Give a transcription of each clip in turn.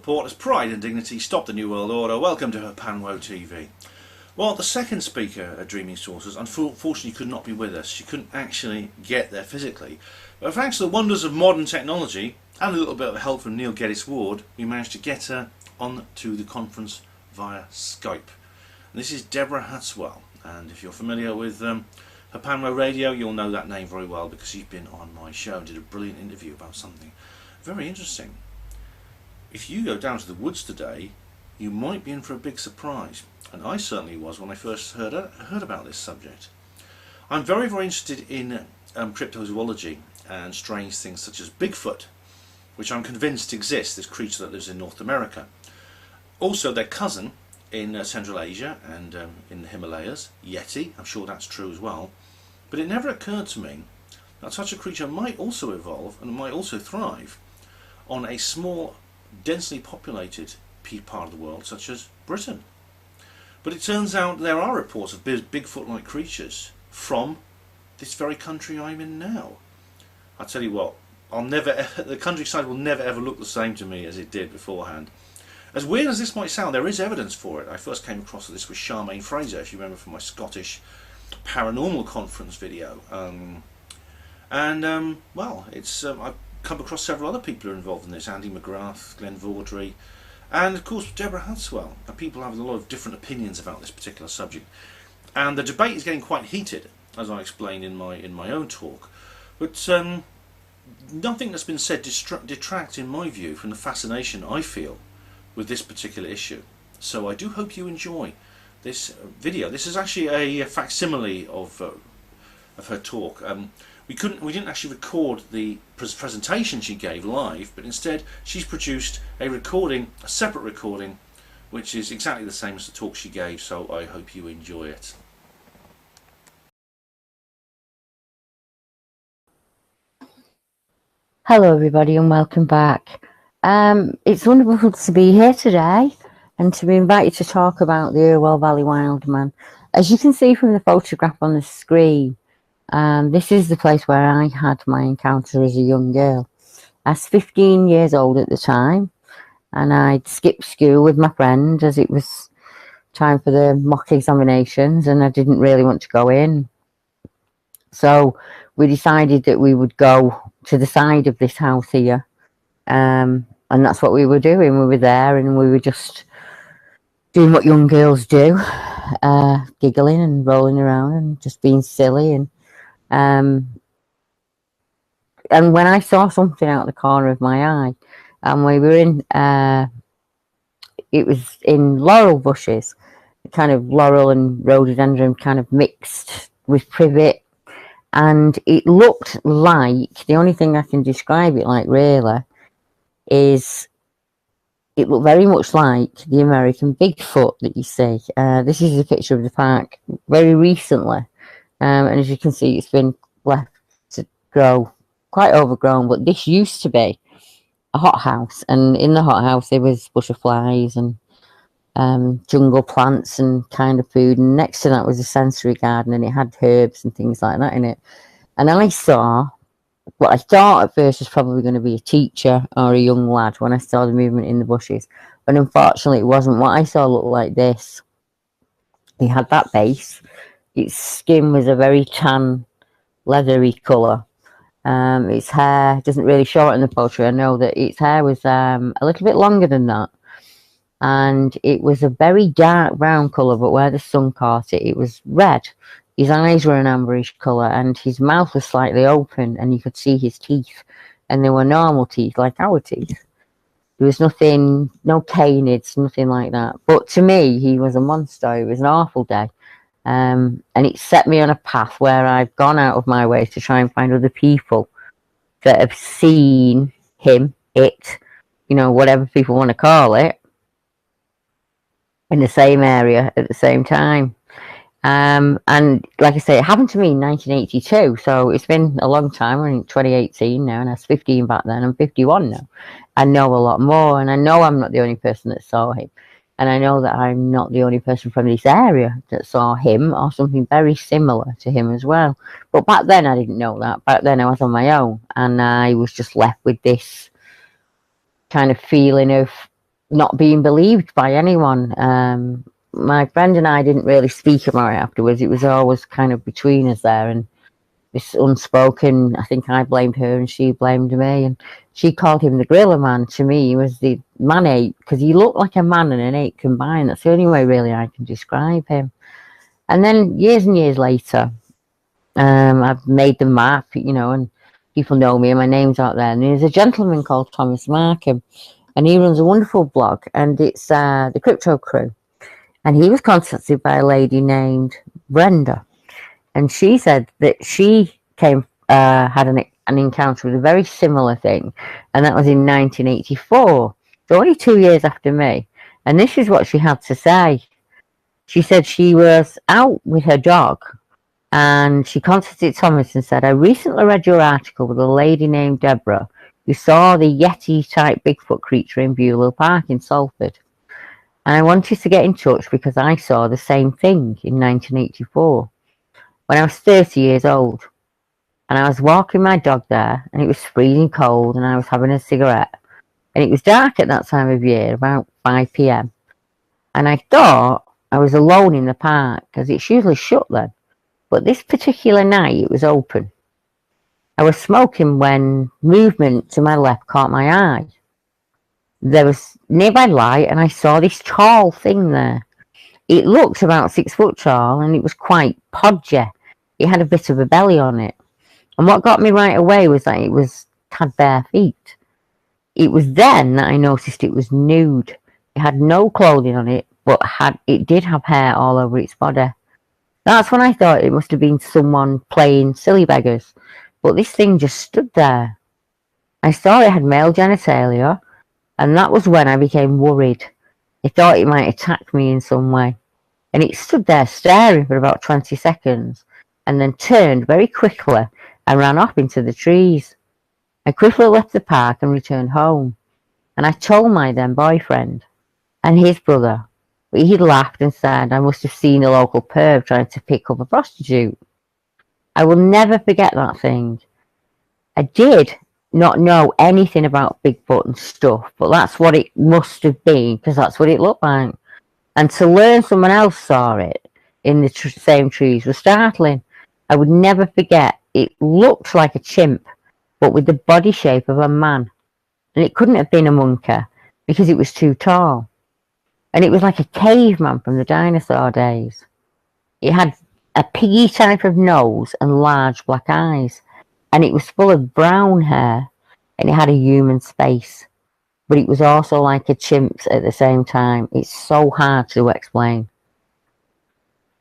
report as pride and dignity stop the New World Order. Welcome to Panwo TV. Well, the second speaker at Dreaming Sources unfortunately could not be with us. She couldn't actually get there physically. But thanks to the wonders of modern technology and a little bit of help from Neil Geddes Ward, we managed to get her on to the conference via Skype. And this is Deborah Hatswell, and if you're familiar with her Panwo Radio, you'll know that name very well because she's been on my show and did a brilliant interview about something very interesting. If you go down to the woods today, you might be in for a big surprise, and I certainly was when I first heard about this subject. I'm very interested in cryptozoology and strange things such as Bigfoot, which I'm convinced exists, this creature that lives in North America. Also their cousin in Central Asia and in the Himalayas, Yeti, I'm sure that's true as well. But it never occurred to me that such a creature might also evolve and might also thrive on a small, densely populated part of the world such as Britain. But it turns out there are reports of Bigfoot-like creatures from this very country I'm in now. I tell you what, the countryside will never ever look the same to me as it did beforehand. As weird as this might sound, there is evidence for it. I first came across this with Charmaine Fraser, if you remember from my Scottish paranormal conference video. Well, I've come across several other people who are involved in this. Andy McGrath, Glenn Vaudrey, and of course Deborah Hatswell. And people have a lot of different opinions about this particular subject. And the debate is getting quite heated, as I explained in my own talk. But nothing that's been said detracts, in my view, from the fascination I feel with this particular issue. So I do hope you enjoy this video. This is actually a facsimile of her talk. We didn't actually record the presentation she gave live, but instead she's produced a separate recording, which is exactly the same as the talk she gave. So I hope you enjoy it. Hello everybody and welcome back. It's wonderful to be here today and to be invited to talk about the Irwell Valley Wildman. As you can see from the photograph on the screen, this is the place where I had my encounter as a young girl. I was 15 years old at the time, and I'd skipped school with my friend as it was time for the mock examinations and I didn't really want to go in. So we decided that we would go to the side of this house here, and that's what we were doing. We were there and we were just doing what young girls do, giggling and rolling around and just being silly. And when I saw something out the corner of my eye, and we were in, it was in laurel bushes, kind of laurel and rhododendron kind of mixed with privet. And it looked like, the only thing I can describe it like really, is it looked very much like the American Bigfoot that you see. This is a picture of the park very recently. And as you can see, it's been left to grow, quite overgrown. But this used to be a hothouse. And in the hothouse, there was butterflies and jungle plants and kind of food, and next to that was a sensory garden, and it had herbs and things like that in it. And I saw what I thought at first was probably going to be a teacher or a young lad when I saw the movement in the bushes, but unfortunately it wasn't. What I saw looked like this. He had that base, its skin was a very tan leathery colour. Its hair doesn't really show it in the photo. I know that its hair was a little bit longer than that. And it was a very dark brown colour, but where the sun caught it, it was red. His eyes were an amberish colour, and his mouth was slightly open, and you could see his teeth. And they were normal teeth, like our teeth. There was nothing, no canids, nothing like that. But to me, he was a monster. It was an awful day. And it set me on a path where I've gone out of my way to try and find other people that have seen him, it, whatever people want to call it, in the same area at the same time. And like I say, it happened to me in 1982, so it's been a long time. We're in 2018 now, and I was 15 back then. I'm 51 now. I know a lot more, and I know I'm not the only person that saw him, and I know that I'm not the only person from this area that saw him or something very similar to him as well. But back then I didn't know that. Back then I was on my own, and I was just left with this kind of feeling of not being believed by anyone. My friend and I didn't really speak about it afterwards. It was always kind of between us there, and this unspoken, I think I blamed her and she blamed me, and she called him the gorilla man. To me, he was the man ape, because he looked like a man and an ape combined. That's the only way really I can describe him. And then years and years later, I've made the map, and people know me and my name's out there. And there's a gentleman called Thomas Markham, and he runs a wonderful blog, and it's the Crypto Crew. And he was contacted by a lady named Brenda, and she said that she had an encounter with a very similar thing, and that was in 1984, so only 2 years after me. And this is what she had to say. She said she was out with her dog, and she contacted Thomas and said, "I recently read your article with a lady named Deborah who saw the Yeti-type Bigfoot creature in Beulah Park in Salford. And I wanted to get in touch because I saw the same thing in 1984 when I was 30 years old. And I was walking my dog there, and it was freezing cold, and I was having a cigarette. And it was dark at that time of year, about 5 p.m. And I thought I was alone in the park, because it's usually shut then. But this particular night, it was open. I was smoking when movement to my left caught my eye. There was nearby light, and I saw this tall thing there. It looked about 6 foot tall, and it was quite podgy. It had a bit of a belly on it. And what got me right away was that it had bare feet. It was then that I noticed it was nude. It had no clothing on it, but it did have hair all over its body. That's when I thought it must have been someone playing silly beggars. But this thing just stood there. I saw it had male genitalia, and that was when I became worried. I thought it might attack me in some way. And it stood there staring for about 20 seconds, and then turned very quickly and ran off into the trees. I quickly left the park and returned home. And I told my then boyfriend and his brother, but he laughed and said I must have seen a local perv trying to pick up a prostitute. I will never forget that thing. I did not know anything about Bigfoot and stuff, but that's what it must have been, because that's what it looked like. And to learn someone else saw it in the same trees was startling. I would never forget. It looked like a chimp, but with the body shape of a man. And it couldn't have been a monkey, because it was too tall. And it was like a caveman from the dinosaur days. It had a piggy type of nose and large black eyes. And it was full of brown hair, and it had a human face. But it was also like a chimp's at the same time. It's so hard to explain.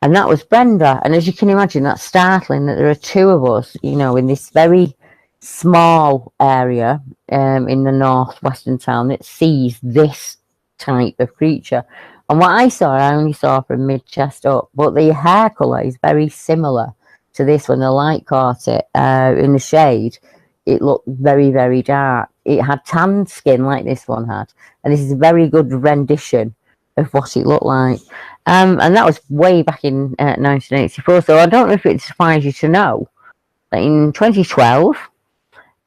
And that was Brenda. And as you can imagine, that's startling that there are two of us, in this very small area in the northwestern town that sees this type of creature. And what I only saw from mid-chest up. But the hair colour is very similar to this. When the light caught it in the shade, it looked very, very dark. It had tanned skin like this one had. And this is a very good rendition of what it looked like. And that was way back in 1984. So I don't know if it surprises you to know that in 2012,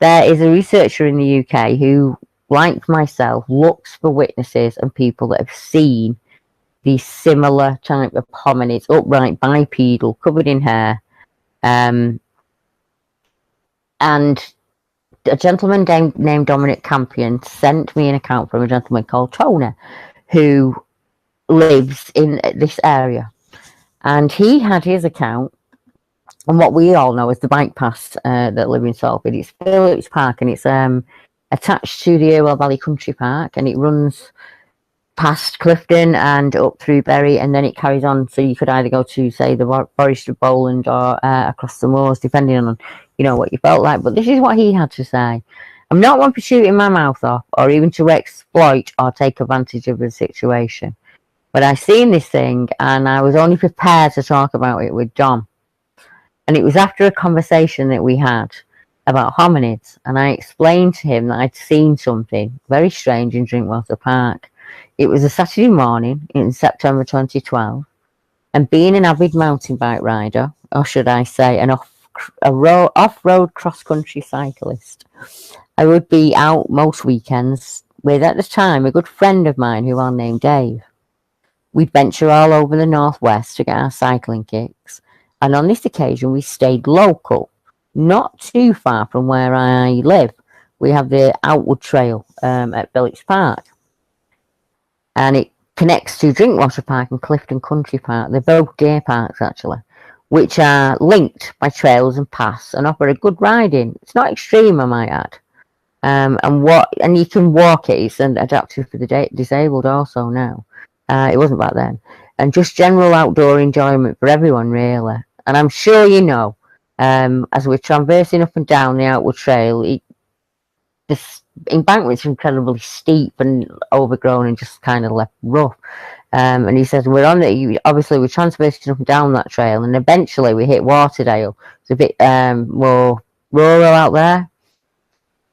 there is a researcher in the UK who, like myself, looks for witnesses and people that have seen these similar type of hominids, upright, bipedal, covered in hair. And a gentleman named Dominic Campion sent me an account from a gentleman called Tony, who lives in this area. And he had his account on what we all know as the bike paths that live in Salford. It's Phillips Park, and it's attached to the Irwell Valley Country Park, and it runs past Clifton and up through Bury, and then it carries on. So you could either go to, say, the Forest of Bowland or across the moors, depending on what you felt like. But this is what he had to say. I'm not one for shooting my mouth off or even to exploit or take advantage of the situation. But I seen this thing, and I was only prepared to talk about it with Dom. And it was after a conversation that we had about hominids, and I explained to him that I'd seen something very strange in Drinkwater Park. It was a Saturday morning in September 2012, and being an avid mountain bike rider, or should I say an off-road cross-country cyclist, I would be out most weekends with, at the time, a good friend of mine who I'll name Dave. We'd venture all over the northwest to get our cycling kicks, and on this occasion we stayed local, not too far from where I live. We have the Outwood Trail at Village Park, and it connects to Drinkwater Park and Clifton Country Park. They're both deer parks, actually, which are linked by trails and paths and offer a good riding. It's not extreme, I might add. And you can walk it. It's adapted for the disabled also now. It wasn't back then. And just general outdoor enjoyment for everyone, really. And I'm sure you know, as we're traversing up and down the Outwood Trail, the embankment's incredibly steep and overgrown and just kind of left rough. And he says, obviously we're traversing up and down that trail, and eventually we hit Waterdale. It's a bit more rural out there.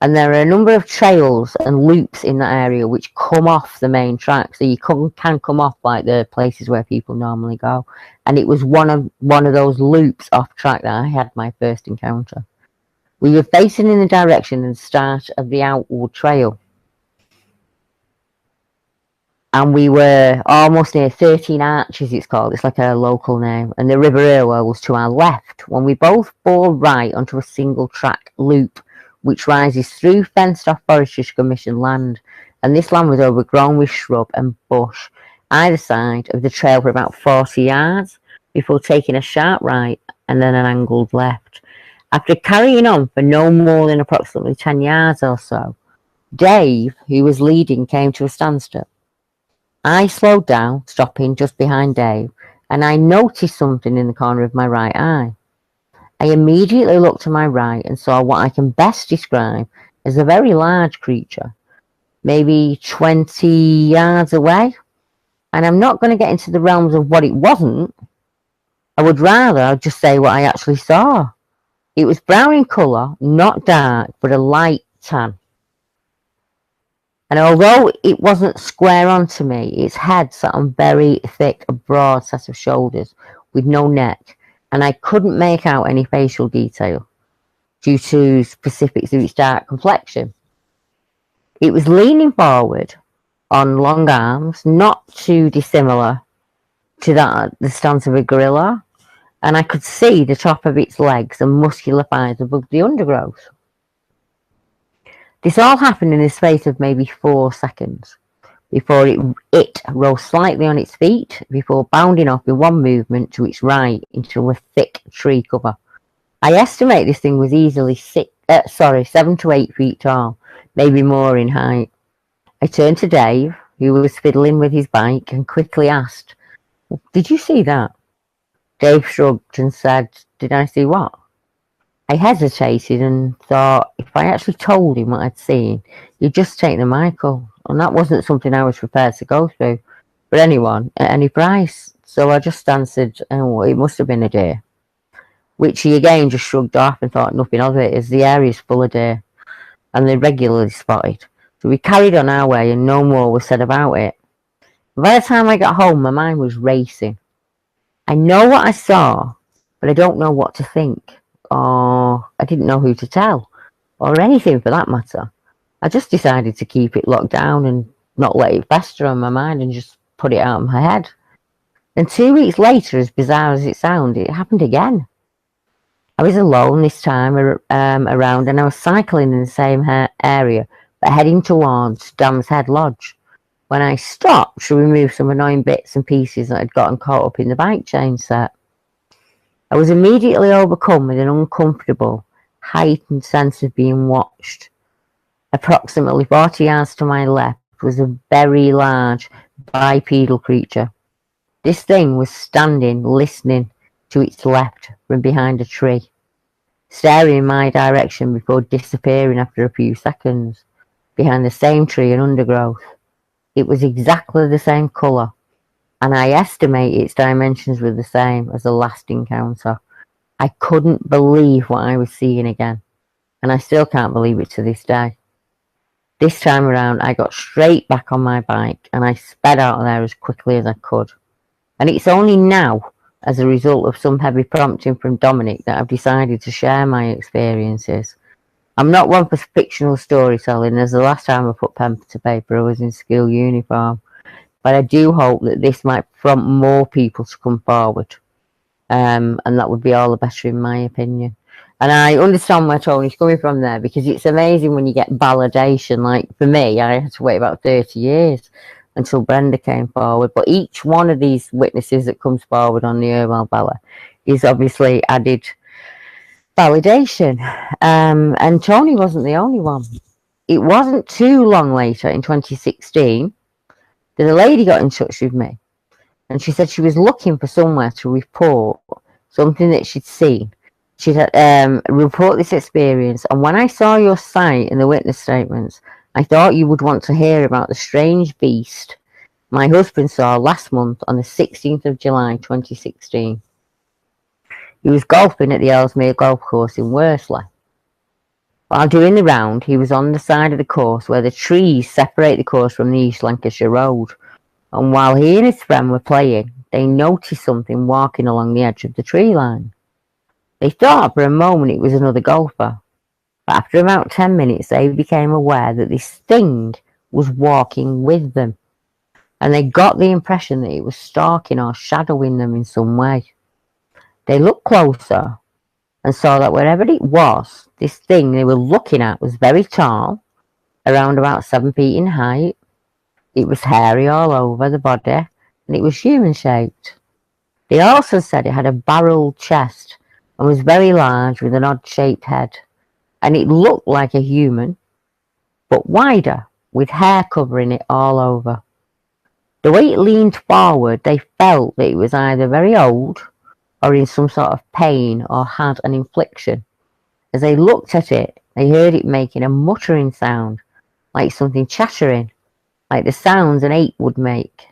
And there are a number of trails and loops in that area which come off the main track, so you can come off like the places where people normally go. And it was one of those loops off track that I had my first encounter. We were facing in the direction and start of the Outwood Trail, and we were almost near 13 Arches, it's called. It's like a local name. And the River Irwell was to our left when we both bore right onto a single track loop which rises through fenced-off Forestry Commission land, and this land was overgrown with shrub and bush either side of the trail for about 40 yards before taking a sharp right and then an angled left. After carrying on for no more than approximately 10 yards or so, Dave, who was leading, came to a standstill. I slowed down, stopping just behind Dave, and I noticed something in the corner of my right eye. I immediately looked to my right and saw what I can best describe as a very large creature, maybe 20 yards away. And I'm not going to get into the realms of what it wasn't. I would rather just say what I actually saw. It was brown in colour, not dark, but a light tan. And although it wasn't square on to me, its head sat on very thick, broad set of shoulders with no neck, and I couldn't make out any facial detail due to specifics of its dark complexion. It was leaning forward on long arms, not too dissimilar to the stance of a gorilla, and I could see the top of its legs and muscular thighs above the undergrowth. This all happened in the space of maybe 4 seconds before it rose slightly on its feet before bounding off in one movement to its right into a thick tree cover. I estimate this thing was easily 7 to 8 feet tall, maybe more in height. I turned to Dave, who was fiddling with his bike, and quickly asked, "Did you see that?" Dave shrugged and said, "Did I see what?" I hesitated and thought if I actually told him what I'd seen, he'd just take the Michael, and that wasn't something I was prepared to go through for anyone at any price. So I just answered, "Oh, it must have been a deer," which he again just shrugged off and thought nothing of it, as the area's full of deer and they're regularly spotted. So we carried on our way and no more was said about it. By the time I got home, my mind was racing. I know what I saw, but I don't know what to think, or I didn't know who to tell, or anything for that matter. I just decided to keep it locked down and not let it fester on my mind and just put it out of my head. And 2 weeks later, as bizarre as it sounded, it happened again. I was alone this time around, and I was cycling in the same area, but heading towards Dam's Head Lodge, when I stopped to remove some annoying bits and pieces that had gotten caught up in the bike chain set. I was immediately overcome with an uncomfortable, heightened sense of being watched. Approximately 40 yards to my left was a very large bipedal creature. This thing was standing, listening to its left from behind a tree, staring in my direction before disappearing after a few seconds behind the same tree and undergrowth. It was exactly the same colour, and I estimate its dimensions were the same as the last encounter. I couldn't believe what I was seeing again, and I still can't believe it to this day. This time around, I got straight back on my bike and I sped out of there as quickly as I could. And it's only now, as a result of some heavy prompting from Dominic, that I've decided to share my experiences. I'm not one for fictional storytelling, as the last time I put pen to paper I was in school uniform. But I do hope that this might prompt more people to come forward. And that would be all the better in my opinion. And I understand where Tony's coming from there, because it's amazing when you get validation. Like for me, I had to wait about 30 years until Brenda came forward. But each one of these witnesses that comes forward on the Irwell Bella is obviously added validation. And Tony wasn't the only one. It wasn't too long later, in 2016, that a lady got in touch with me. And she said she was looking for somewhere to report something that she'd seen. She'd report this experience. And when I saw your site and the witness statements, I thought you would want to hear about the strange beast my husband saw last month on the 16th of July 2016. He was golfing at the Ellesmere Golf Course in Worsley. While doing the round, he was on the side of the course where the trees separate the course from the East Lancashire Road. And while he and his friend were playing, they noticed something walking along the edge of the tree line. They thought for a moment it was another golfer. But after about 10 minutes, they became aware that this thing was walking with them. And they got the impression that it was stalking or shadowing them in some way. They looked closer and saw that wherever it was, this thing they were looking at was very tall, around about 7 feet in height. It was hairy all over the body, and it was human-shaped. They also said it had a barreled chest and was very large with an odd-shaped head, and it looked like a human, but wider, with hair covering it all over. The way it leaned forward, they felt that it was either very old or in some sort of pain or had an infliction. As they looked at it, they heard it making a muttering sound, like something chattering, like the sounds an ape would make.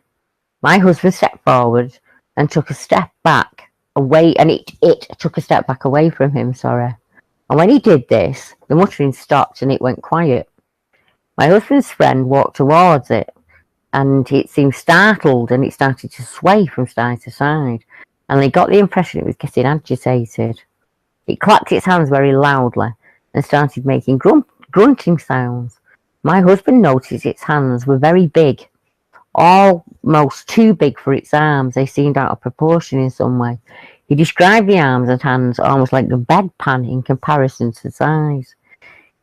My husband stepped forward and took a step back away, and it took a step back away from him, sorry. And when he did this, the muttering stopped and it went quiet. My husband's friend walked towards it, and it seemed startled, and it started to sway from side to side, and they got the impression it was getting agitated. It clapped its hands very loudly and started making grunting sounds. My husband noticed its hands were very big, almost too big for its arms. They seemed out of proportion in some way. He described the arms and hands almost like a bedpan in comparison to size.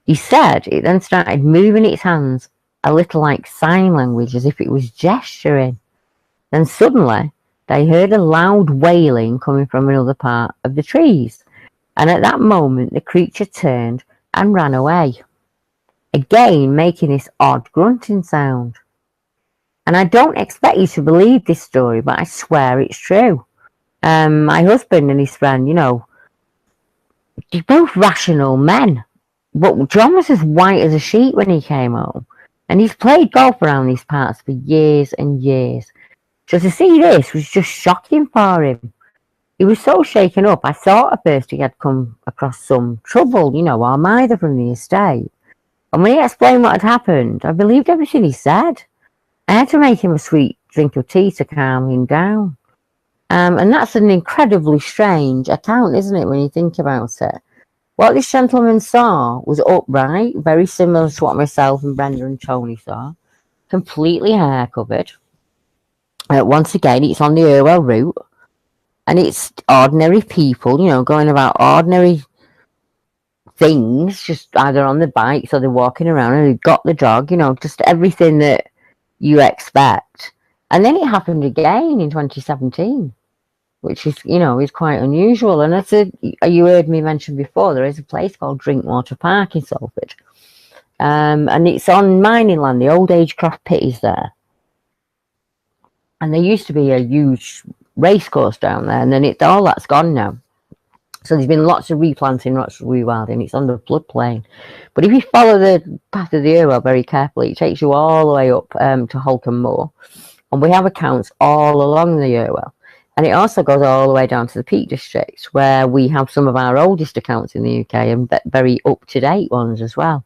He said it then started moving its hands a little like sign language, as if it was gesturing. Then suddenly they heard a loud wailing coming from another part of the trees, and at that moment the creature turned and ran away, again making this odd grunting sound. And I don't expect you to believe this story, but I swear it's true. My husband and his friend, they're both rational men, but John was as white as a sheet when he came home, and he's played golf around these parts for years and years. So to see this was just shocking for him. He was so shaken up, I thought at first he had come across some trouble, or neither from the estate. And when he explained what had happened, I believed everything he said. I had to make him a sweet drink of tea to calm him down. And that's an incredibly strange account, isn't it, when you think about it? What this gentleman saw was upright, very similar to what myself and Brenda and Tony saw, completely hair covered. Once again, it's on the Irwell route, and it's ordinary people, going about ordinary things, just either on the bikes or they're walking around, and they've got the dog, just everything that you expect. And then it happened again in 2017, which is, is quite unusual. And as you heard me mention before, there is a place called Drinkwater Park in Salford, and it's on mining land. The old Agecroft pit is there. And there used to be a huge racecourse down there, and then all that's gone now. So there's been lots of replanting, lots of rewilding. It's on the floodplain. But if you follow the path of the Irwell very carefully, it takes you all the way up to Holcombe Moor. And we have accounts all along the Irwell. And it also goes all the way down to the Peak District, where we have some of our oldest accounts in the UK and very up-to-date ones as well.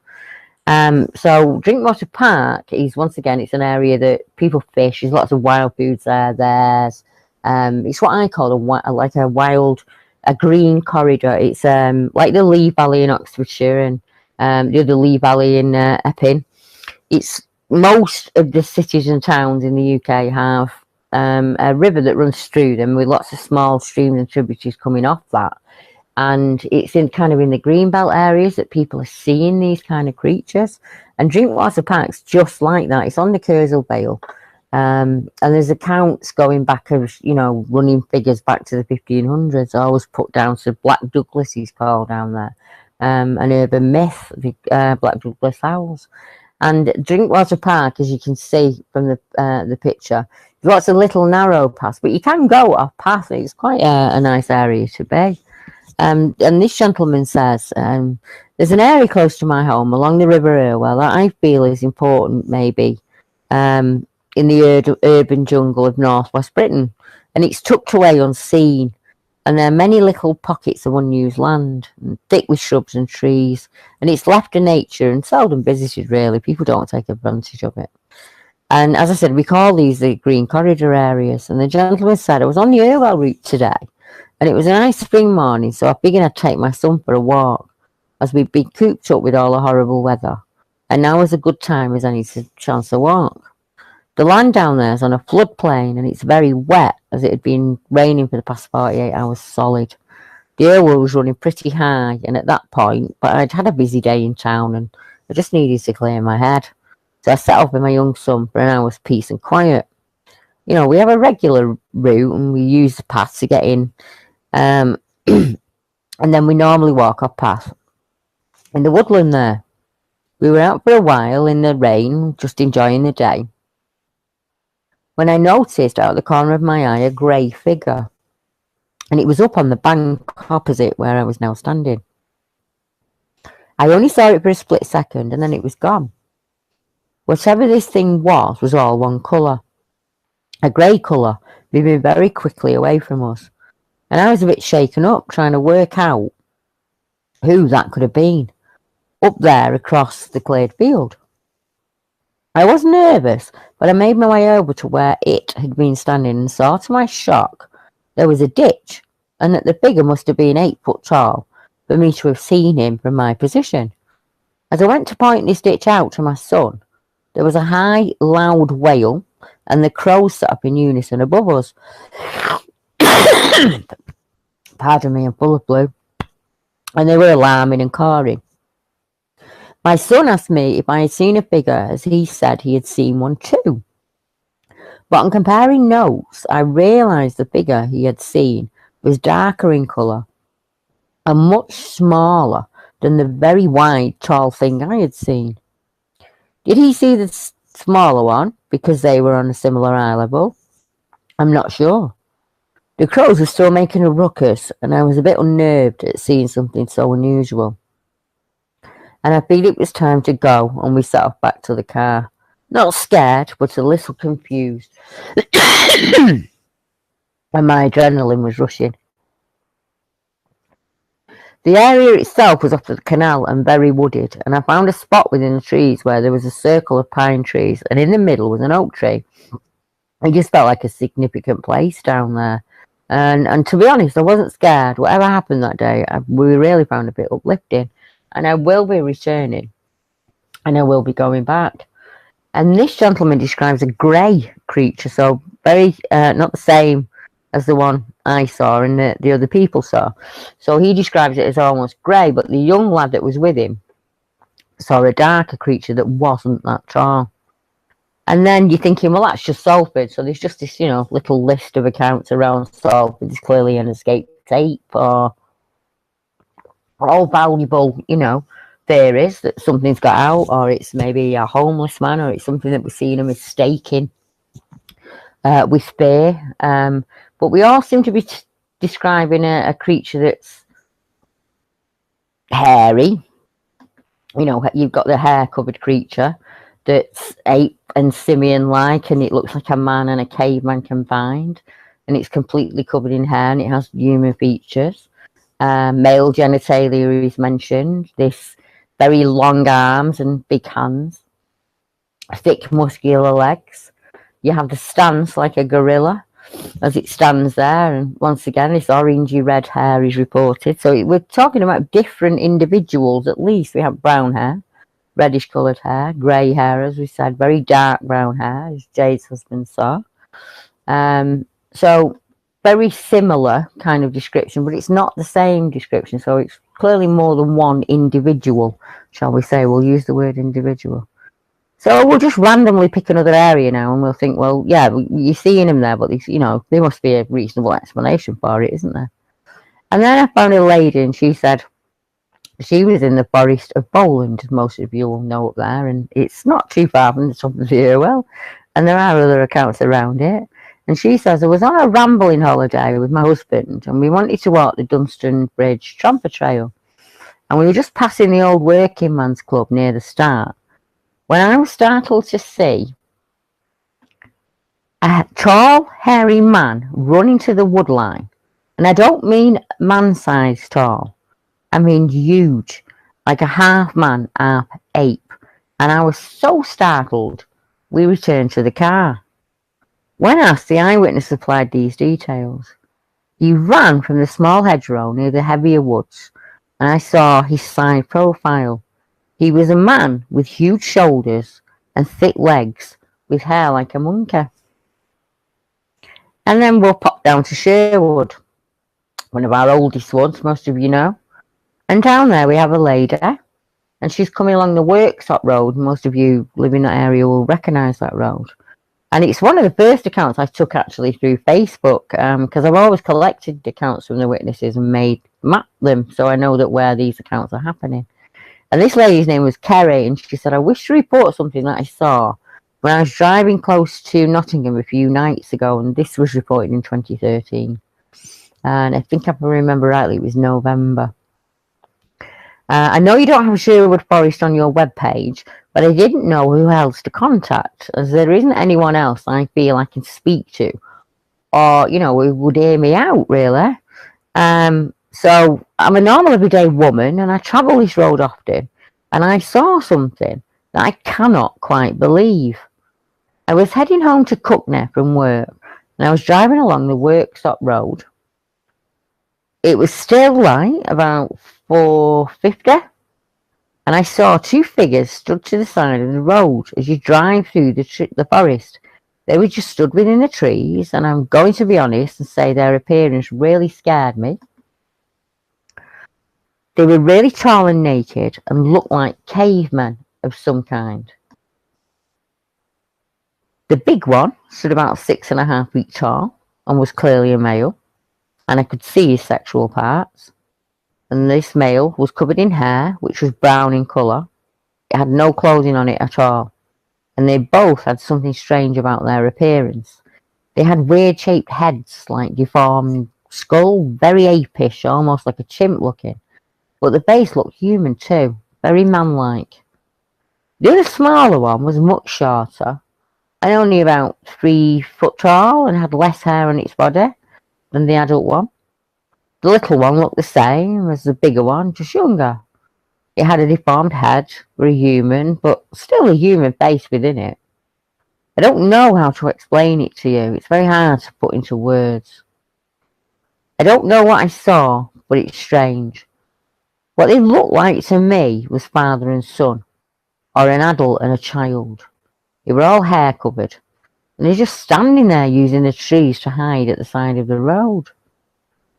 So Drinkwater Park is, once again, it's an area that people fish. There's lots of wild foods there. It's what I call a green corridor. It's like the Lee Valley in Oxfordshire, and the other Lee Valley in Epping. It's most of the cities and towns in the UK have a river that runs through them with lots of small streams and tributaries coming off that. And it's in kind of in the greenbelt areas that people are seeing these kind of creatures. And Drinkwater Park's just like that. It's on the Kersal Vale. And there's accounts going back of, running figures back to the 1500s. I was put down to Black Douglas, he's called down there. An urban myth, the Black Douglas owls. And Drinkwater Park, as you can see from the picture, there's lots of little narrow paths, but you can go off path. It's quite a nice area to be. And this gentleman says, there's an area close to my home along the River Irwell that I feel is important, maybe, in the urban jungle of northwest Britain. And it's tucked away unseen. And there are many little pockets of unused land, thick with shrubs and trees. And it's left to nature and seldom visited, really. People don't take advantage of it. And as I said, we call these the green corridor areas. And the gentleman said, I was on the Irwell route today. And it was a nice spring morning, so I figured I'd take my son for a walk, as we'd been cooped up with all the horrible weather. And now is a good time as any chance to walk. The land down there is on a floodplain, and it's very wet, as it had been raining for the past 48 hours solid. The Irwell was running pretty high, and at that point, but I'd had a busy day in town, and I just needed to clear my head. So I set off with my young son for an hour's peace and quiet. We have a regular route, and we use the path to get in. And then we normally walk off path in the woodland there. We were out for a while in the rain, just enjoying the day, when I noticed out of the corner of my eye a grey figure, and it was up on the bank opposite where I was now standing. I only saw it for a split second, and then it was gone. Whatever this thing was all one colour, a grey colour, moving very quickly away from us. And I was a bit shaken up, trying to work out who that could have been, up there across the cleared field. I was nervous, but I made my way over to where it had been standing and saw, to my shock, there was a ditch, and that the figure must have been 8 foot tall for me to have seen him from my position. As I went to point this ditch out to my son, there was a high, loud wail, and the crows sat up in unison above us. Pardon me, I'm full of blue. And they were alarming and cawing. My son asked me if I had seen a figure, as he said he had seen one too. But on comparing notes, I realised the figure he had seen was darker in colour and much smaller than the very wide, tall thing I had seen. Did he see the smaller one because they were on a similar eye level? I'm not sure. The crows were still making a ruckus, and I was a bit unnerved at seeing something so unusual. And I figured it was time to go, and we set off back to the car. Not scared, but a little confused. And my adrenaline was rushing. The area itself was off the canal and very wooded, and I found a spot within the trees where there was a circle of pine trees, and in the middle was an oak tree. It just felt like a significant place down there. And to be honest, I wasn't scared. Whatever happened that day, we really found a bit uplifting. And I will be returning. And I will be going back. And this gentleman describes a grey creature. So very, not the same as the one I saw and the other people saw. So he describes it as almost grey. But the young lad that was with him saw a darker creature that wasn't that tall. And then you're thinking, well, that's just Salford. So there's just this, little list of accounts around Salford. There's clearly an escape tape or all valuable, theories that something's got out, or it's maybe a homeless man, or it's something that we're seeing a mistaking with fear. But we all seem to be describing a creature that's hairy. You've got the hair-covered creature that's ape and simian-like, and it looks like a man and a caveman combined, and it's completely covered in hair, and it has human features. Male genitalia is mentioned, this very long arms and big hands, thick muscular legs. You have the stance like a gorilla, as it stands there. And once again, this orangey red hair is reported. So we're talking about different individuals. At least we have brown hair, reddish coloured hair, grey hair, as we said, very dark brown hair, as Jade's husband saw. So very similar kind of description, but it's not the same description. So it's clearly more than one individual, shall we say. We'll use the word individual. So we'll just randomly pick another area now, and we'll think, well, yeah, you're seeing them there, but there must be a reasonable explanation for it, isn't there? And then I found a lady, and she said she was in the Forest of Bowland, as most of you will know up there, and it's not too far from the top of the Irwell, and there are other accounts around it. And she says, I was on a rambling holiday with my husband, and we wanted to walk the Dunstan Bridge Tramper Trail, and we were just passing the old working man's club near the start, when I was startled to see a tall, hairy man running to the wood line. And I don't mean man-sized tall. I mean huge, like a half man, half ape. And I was so startled, we returned to the car. When asked, the eyewitness supplied these details. He ran from the small hedgerow near the heavier woods, and I saw his side profile. He was a man with huge shoulders and thick legs, with hair like a monkey. And then we'll pop down to Sherwood, one of our oldest ones, most of you know. And down there we have a lady, and she's coming along the Worksop Road. Most of you live in that area will recognise that road. And it's one of the first accounts I took actually through Facebook, because I've always collected accounts from the witnesses and mapped them so I know that where these accounts are happening. And this lady's name was Kerry, and she said, I wish to report something that I saw when I was driving close to Nottingham a few nights ago, and this was reported in 2013. And I think if I remember rightly, it was November. I know you don't have Sherwood Forest on your webpage, but I didn't know who else to contact, as there isn't anyone else I feel I can speak to, or, who would hear me out, really. So I'm a normal everyday woman, and I travel this road often, and I saw something that I cannot quite believe. I was heading home to Cookney from work, and I was driving along the Worksop Road. It was still light, about 4:50, and I saw two figures stood to the side of the road as you drive through the forest. They were just stood within the trees, and I'm going to be honest and say their appearance really scared me. They were really tall and naked and looked like cavemen of some kind. The big one stood about 6.5 feet tall and was clearly a male, and I could see his sexual parts. And this male was covered in hair, which was brown in colour. It had no clothing on it at all, and they both had something strange about their appearance. They had weird-shaped heads, like deformed skull, very apish, almost like a chimp looking. But the face looked human too, very man-like. The other smaller one was much shorter, and only about 3 foot tall, and had less hair on its body than the adult one. The little one looked the same as the bigger one, just younger. It had a deformed head for a human, but still a human face within it. I don't know how to explain it to you. It's very hard to put into words. I don't know what I saw, but it's strange. What they looked like to me was father and son, or an adult and a child. They were all hair covered, and they're just standing there using the trees to hide at the side of the road.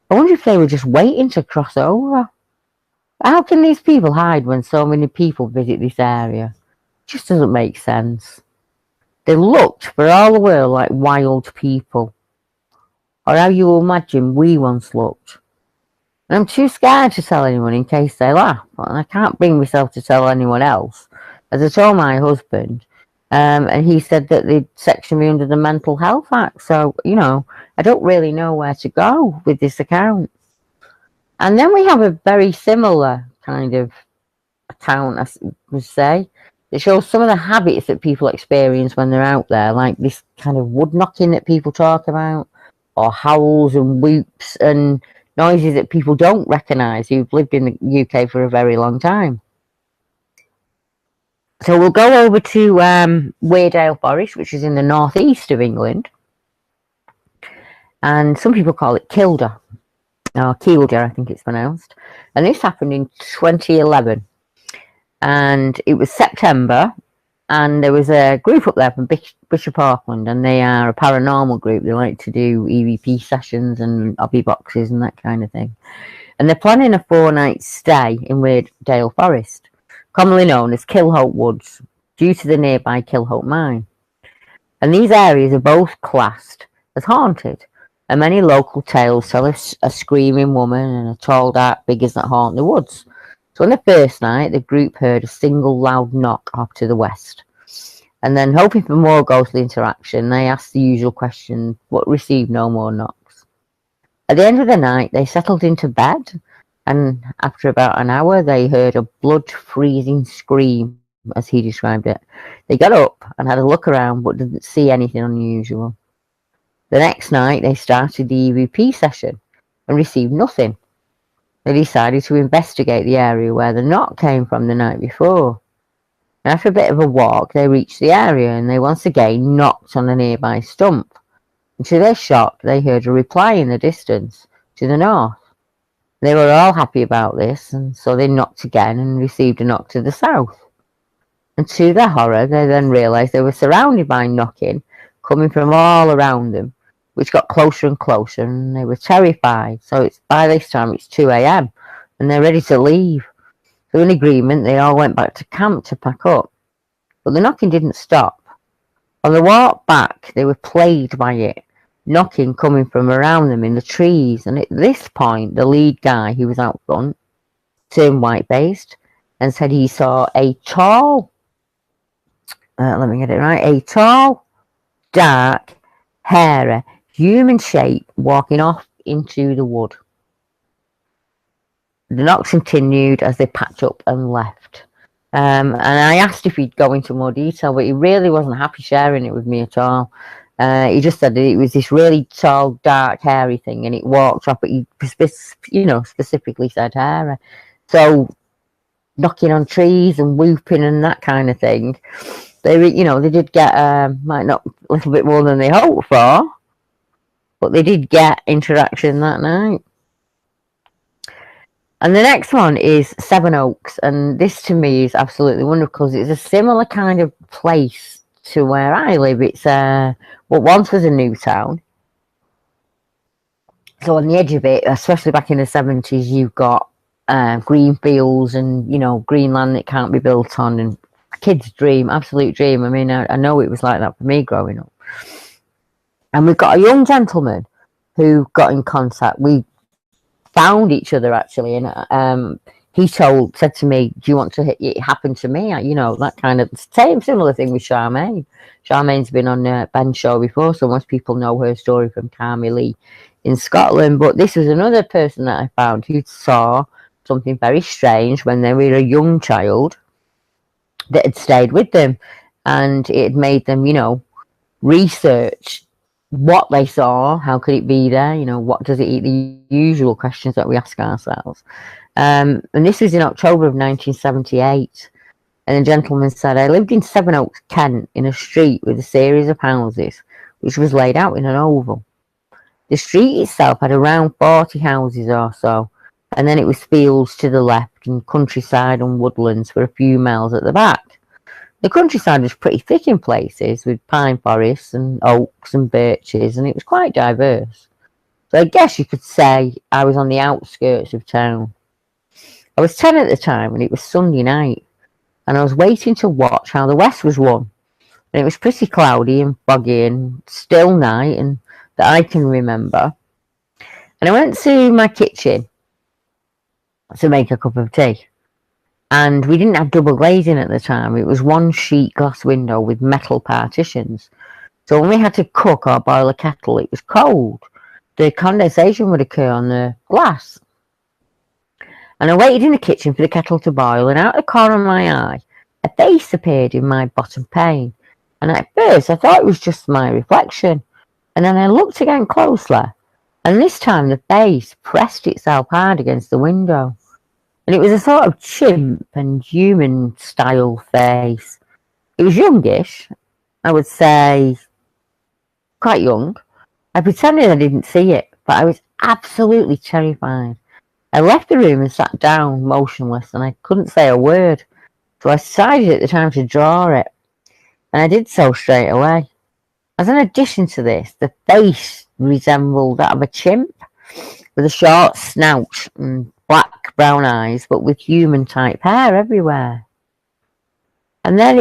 I wonder if they were just waiting to cross over. How can these people hide when so many people visit this area? It just doesn't make sense. They looked for all the world like wild people, or how you imagine we once looked. And I'm too scared to tell anyone in case they laugh, and I can't bring myself to tell anyone else. As I told my husband, and he said that they'd section me under the Mental Health Act, so, I don't really know where to go with this account. And then we have a very similar kind of account, I would say. It shows some of the habits that people experience when they're out there, like this kind of wood knocking that people talk about, or howls and whoops and noises that people don't recognise who've lived in the UK for a very long time. So we'll go over to Weardale Forest, which is in the northeast of England. and some people call it Kilda, or Kielder, I think it's pronounced. And this happened in 2011, and it was September, and there was a group up there from Bishop Auckland, and they are a paranormal group. They like to do EVP sessions and hobby boxes and that kind of thing. And they're planning a 4-night stay in Weardale Forest, commonly known as Kilhope Woods, due to the nearby Kilhope mine. And these areas are both classed as haunted, and many local tales tell us a screaming woman and a tall dark figures that haunt the woods. So on the first night, the group heard a single loud knock off to the west. And then, hoping for more ghostly interaction, they asked the usual question, but received no more knocks. At the end of the night, they settled into bed, and after about an hour, they heard a blood-freezing scream, as he described it. They got up and had a look around, but didn't see anything unusual. The next night, they started the EVP session and received nothing. They decided to investigate the area where the knock came from the night before. And after a bit of a walk, they reached the area and they once again knocked on a nearby stump. And to their shock, they heard a reply in the distance, to the north. They were all happy about this, and so they knocked again and received a knock to the south. And to their horror, they then realised they were surrounded by knocking coming from all around them, which got closer and closer, and they were terrified. So by this time it's 2 a.m. and they're ready to leave. So in agreement, they all went back to camp to pack up. But the knocking didn't stop. On the walk back, they were plagued by it, knocking coming from around them in the trees. And at this point, the lead guy who was out front turned white-faced and said he saw a tall, dark, hairy, human shape walking off into the wood. The knocks continued as they packed up and left. And I asked if he'd go into more detail, but he really wasn't happy sharing it with me at all. He just said that it was this really tall, dark, hairy thing, and it walked off, but he specifically said hairy. So knocking on trees and whooping and that kind of thing, they did get might not a little bit more than they hoped for, but they did get interaction that night. And the next one is Sevenoaks, and this to me is absolutely wonderful because it's a similar kind of place to where I live. It's what once was a new town. So on the edge of it, especially back in the 70s, you've got green fields and, green land that can't be built on, and a kid's dream, absolute dream. I mean, I know it was like that for me growing up. And we've got a young gentleman who got in contact. We found each other actually, and he said to me, "Do you want to it happen to me?" That kind of similar thing with Charmaine. Charmaine's been on Ben's show before, so most people know her story from Carmy in Scotland. But this was another person that I found who saw something very strange when they were a young child that had stayed with them, and it had made them, research what they saw, how could it be there, what does it eat, the usual questions that we ask ourselves. And this was in October of 1978, and the gentleman said, "I lived in Sevenoaks, Kent, in a street with a series of houses, which was laid out in an oval. The street itself had around 40 houses or so, and then it was fields to the left and countryside and woodlands for a few miles at the back. The countryside was pretty thick in places, with pine forests and oaks and birches, and it was quite diverse. So I guess you could say I was on the outskirts of town. I was 10 at the time, and it was Sunday night, and I was waiting to watch how the west was won. And it was pretty cloudy and foggy and still night, and that I can remember. And I went to my kitchen to make a cup of tea. And we didn't have double glazing at the time. It was one sheet glass window with metal partitions. So when we had to cook or boil a kettle, it was cold. The condensation would occur on the glass. And I waited in the kitchen for the kettle to boil, and out of the corner of my eye, a face appeared in my bottom pane. And at first I thought it was just my reflection. And then I looked again closely, and this time the face pressed itself hard against the window. And it was a sort of chimp and human style face. It was youngish, I would say quite young, I pretended I didn't see it, but I was absolutely terrified. I left the room and sat down, motionless, and I couldn't say a word. So I decided at the time to draw it, and I did so straight away. As an addition to this, the face resembled that of a chimp, with a short snout and black brown eyes, but with human-type hair everywhere. And then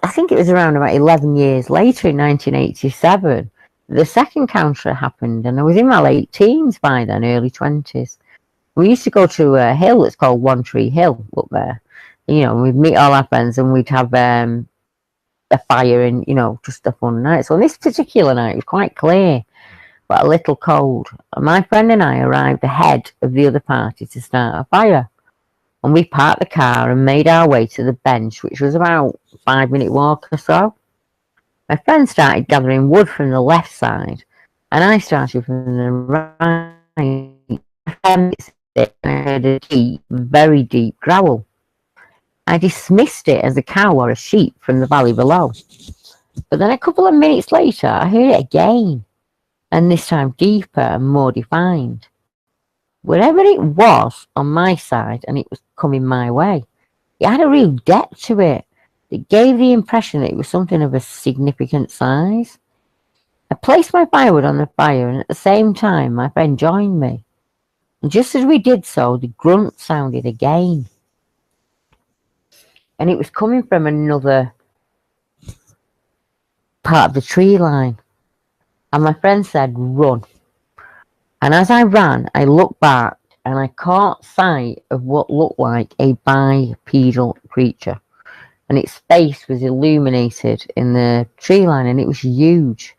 I think it was around about 11 years later in 1987, the second encounter happened, and I was in my late teens by then, early 20s. We used to go to a hill that's called One Tree Hill up there. We'd meet all our friends and we'd have a fire and, just a fun night. So on this particular night, it was quite clear, but a little cold. And my friend and I arrived ahead of the other party to start a fire. And we parked the car and made our way to the bench, which was about a 5-minute walk or so. My friend started gathering wood from the left side, and I started from the right. And I heard a deep, very deep growl. I dismissed it as a cow or a sheep from the valley below. But then a couple of minutes later, I heard it again, and this time deeper and more defined. Wherever it was on my side, and it was coming my way, it had a real depth to it. It gave the impression that it was something of a significant size. I placed my firewood on the fire, and at the same time, my friend joined me. And just as we did so, the grunt sounded again. And it was coming from another part of the tree line. And my friend said, "Run." And as I ran, I looked back and I caught sight of what looked like a bipedal creature. And its face was illuminated in the tree line, and it was huge.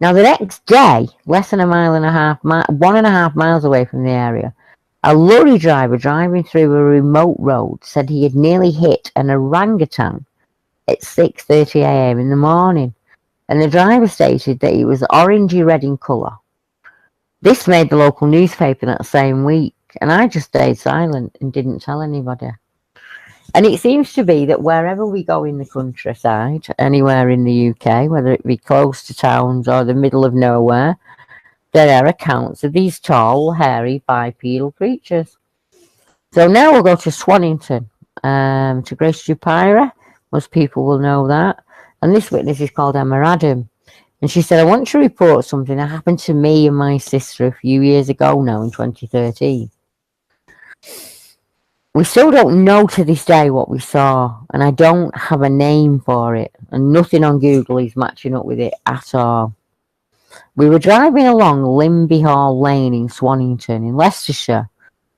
Now, the next day, less than 1.5 miles away from the area, a lorry driver driving through a remote road said he had nearly hit an orangutan at 6:30 a.m. in the morning, and the driver stated that it was orangey red in colour. This made the local newspaper that same week, and I just stayed silent and didn't tell anybody. And it seems to be that wherever we go in the countryside, anywhere in the UK, whether it be close to towns or the middle of nowhere, there are accounts of these tall, hairy, bipedal creatures. So now we'll go to Swannington, to Grace Jupira. Most people will know that. And this witness is called Emma Adam. And she said, "I want to report something that happened to me and my sister a few years ago now in 2013. We still don't know to this day what we saw, and I don't have a name for it, and nothing on Google is matching up with it at all. We were driving along Limby Hall Lane in Swannington in Leicestershire,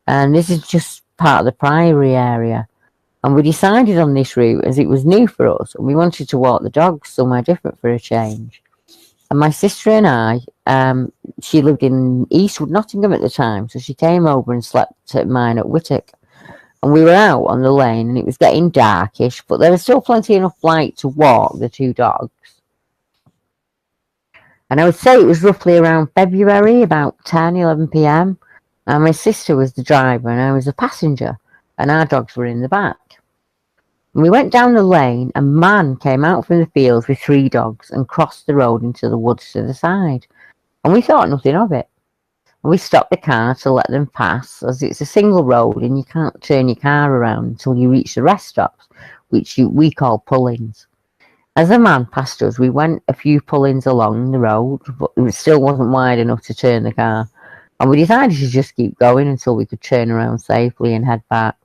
and this is just part of the Priory area. And we decided on this route as it was new for us, and we wanted to walk the dogs somewhere different for a change. And my sister and I, she lived in Eastwood, Nottingham at the time, so she came over and slept at mine at Whittock. And we were out on the lane, and it was getting darkish, but there was still plenty enough light to walk the two dogs. And I would say it was roughly around February, about 11 p.m. And my sister was the driver, and I was a passenger, and our dogs were in the back. And we went down the lane. A man came out from the fields with 3 dogs and crossed the road into the woods to the side. And we thought nothing of it. And we stopped the car to let them pass, as it's a single road and you can't turn your car around until you reach the rest stops, which we call pull-ins. As the man passed us, we went a few pull-ins along the road, but it still wasn't wide enough to turn the car. And we decided to just keep going until we could turn around safely and head back.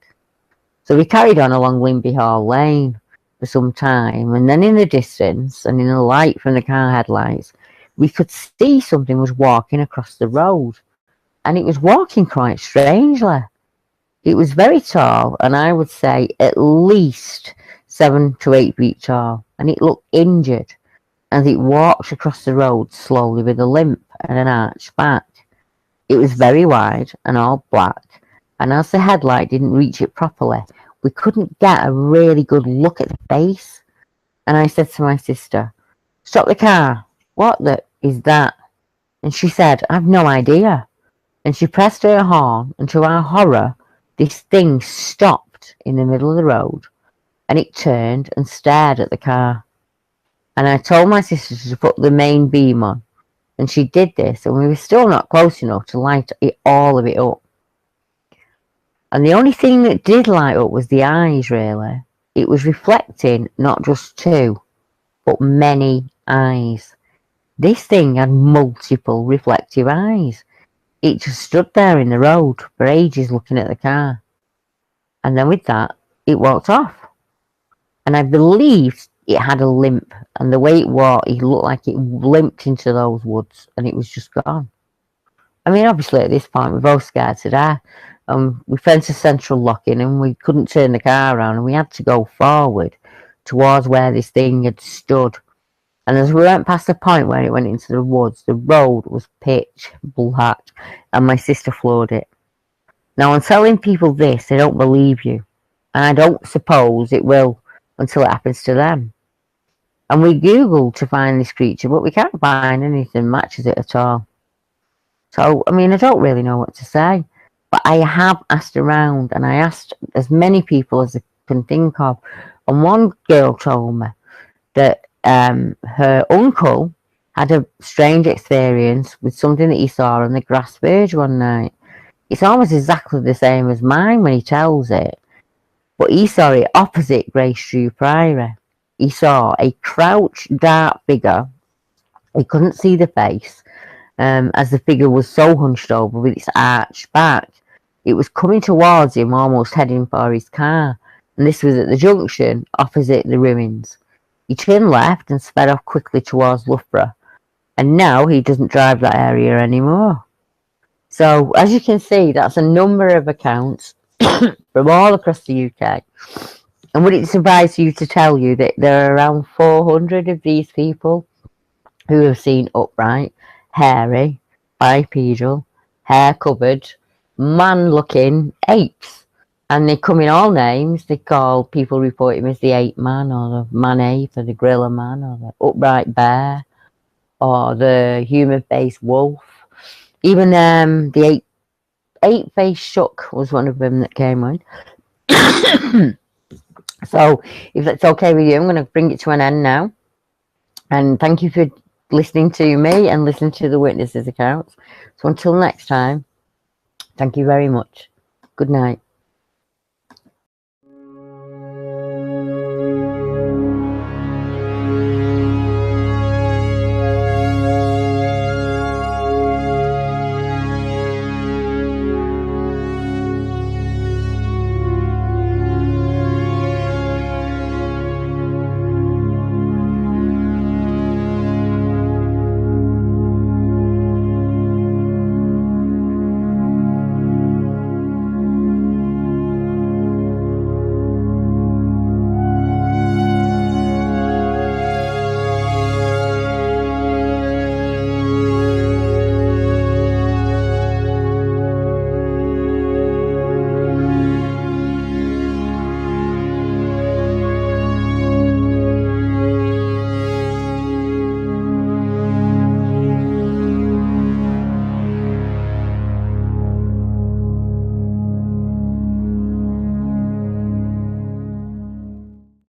So we carried on along Limby Hall Lane for some time, and then in the distance, and in the light from the car headlights, we could see something was walking across the road, and it was walking quite strangely. It was very tall, and I would say at least 7 to 8 feet tall, and it looked injured as it walked across the road slowly with a limp and an arched back. It was very wide and all black, and as the headlight didn't reach it properly, we couldn't get a really good look at the face. And I said to my sister, "Stop the car. What the is that?" And she said, "I've no idea." And she pressed her horn, and to our horror, this thing stopped in the middle of the road, and it turned and stared at the car. And I told my sister to put the main beam on, And she did this, and we were still not close enough to light all of it up. And the only thing that did light up was the eyes, really. It was reflecting not just two, but many eyes. This thing had multiple reflective eyes. It just stood there in the road for ages looking at the car. And then with that, it walked off. And I believed it had a limp. And the way it walked, it looked like it limped into those woods and it was just gone. I mean, obviously at this point, we're both scared to death. We fenced a central locking and we couldn't turn the car around and we had to go forward towards where this thing had stood. And as we went past the point where it went into the woods, the road was pitch black and my sister floored it. Now, I'm telling people this, they don't believe you. And I don't suppose it will until it happens to them. And we Googled to find this creature, but we can't find anything that matches it at all. So, I mean, I don't really know what to say. But I have asked around, and I asked as many people as I can think of. And one girl told me that her uncle had a strange experience with something that he saw on the grass verge one night. It's almost exactly the same as mine when he tells it. But he saw it opposite Graceview Priory. He saw a crouched, dark figure. He couldn't see the face, as the figure was so hunched over with its arched back. It was coming towards him, almost heading for his car. And this was at the junction opposite the ruins. He turned left and sped off quickly towards Loughborough. And now he doesn't drive that area anymore. So, as you can see, that's a number of accounts from all across the UK. And would it surprise you to tell you that there are around 400 of these people who have seen upright, hairy, bipedal, hair-covered, man-looking apes? And they come in all names. They call people report him as the ape man, or the man ape, or the gorilla man, or the upright bear, or the human-faced wolf. Even the eight-faced shuck was one of them that came in. So, if that's okay with you, I'm going to bring it to an end now. And thank you for listening to me and listening to the witnesses' accounts. So until next time, thank you very much. Good night.